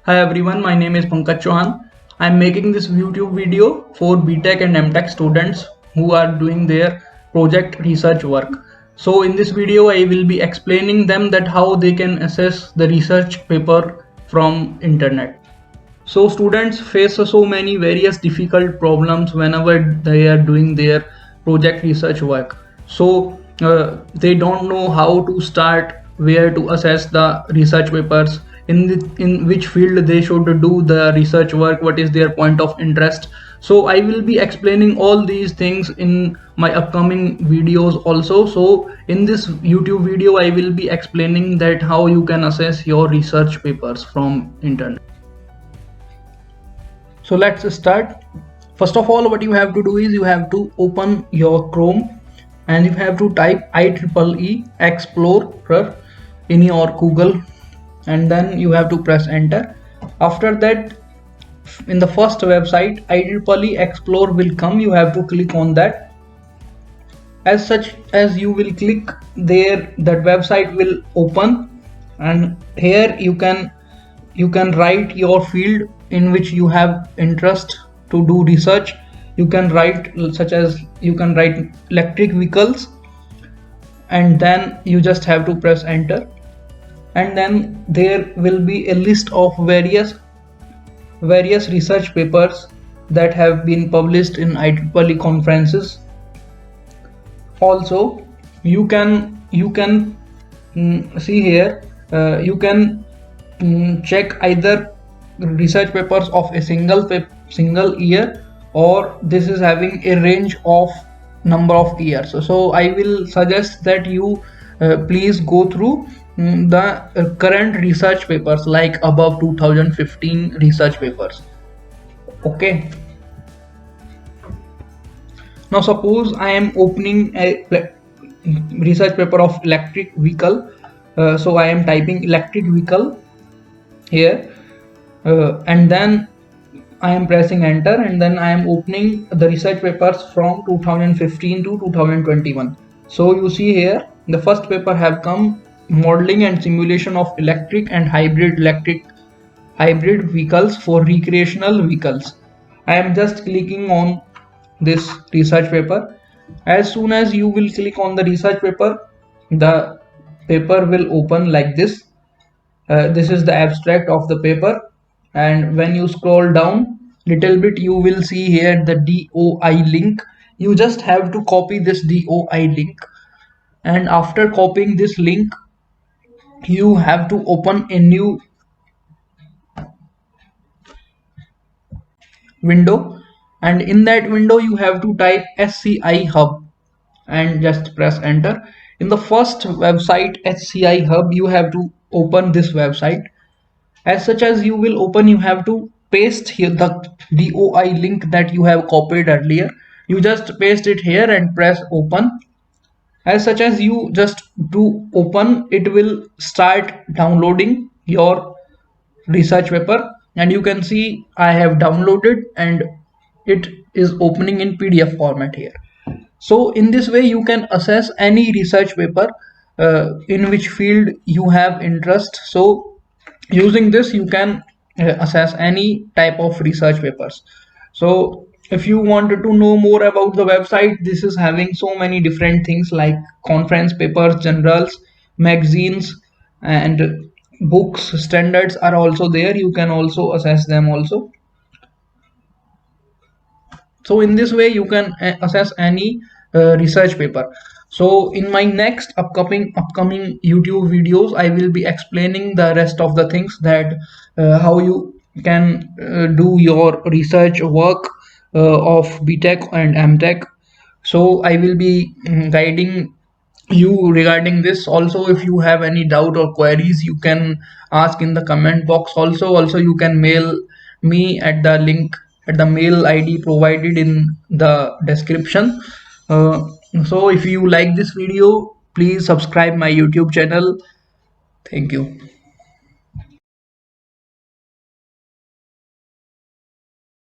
Hi everyone, my name is Pankaj Chauhan. I am making this YouTube video for BTech and MTech students who are doing their project research work. So in this video, I will be explaining them that how they can assess the research paper from internet. So students face so many various difficult problems whenever they are doing their project research work. So they don't know how to start, where to assess the research papers, in which field they should do the research work, what is their point of interest. So I will be explaining all these things in my upcoming videos also. So in this YouTube video, I will be explaining that how you can assess your research papers from internet. So let's start. First of all, what you have to do is you have to open your Chrome and you have to type IEEE Explorer in your Google, and then you have to press enter. After that, in the first website IEEE Explorer will come. You have to click on that. As such, as you will click there, that website will open, and here you can write your field in which you have interest to do research. You can write such as you can write electric vehicles, and then you just have to press enter, and then there will be a list of various research papers that have been published in IEEE conferences. Also you can see here, you can check either research papers of a single year, or this is having a range of number of years. So I will suggest that you please go through the current research papers, like above 2015 research papers. Okay, now suppose I am opening a research paper of electric vehicle. So I am typing electric vehicle here, and then I am pressing enter, and then I am opening the research papers from 2015 to 2021. So you see here the first paper have come, modeling and simulation of electric and hybrid vehicles for recreational vehicles. I am just clicking on this research paper. As soon as you will click on the research paper, the paper will open like this. This is the abstract of the paper, and when you scroll down little bit, you will see here the DOI link. You just have to copy this DOI link, and after copying this link, you have to open a new window, and in that window you have to type SCI Hub and just press enter. In the first website SCI Hub, you have to open this website. As such, as you will open, you have to paste here the DOI link that you have copied earlier. You just paste it here and press open. As such, as you just do open, it will start downloading your research paper, and you can see I have downloaded and it is opening in PDF format here. So in this way you can assess any research paper in which field you have interest. So using this you can assess any type of research papers. So if you wanted to know more about the website, this is having so many different things like conference papers, journals, magazines, and books. Standards are also there. You can also assess them also. So in this way you can assess any research paper. So in my next upcoming YouTube videos, I will be explaining the rest of the things, that how you can do your research work of BTech and MTech. So I will be guiding you regarding this. Also, if you have any doubt or queries, you can ask in the comment box. Also you can mail me at the link, at the mail ID provided in the description. So if you like this video, please subscribe my YouTube channel. Thank you.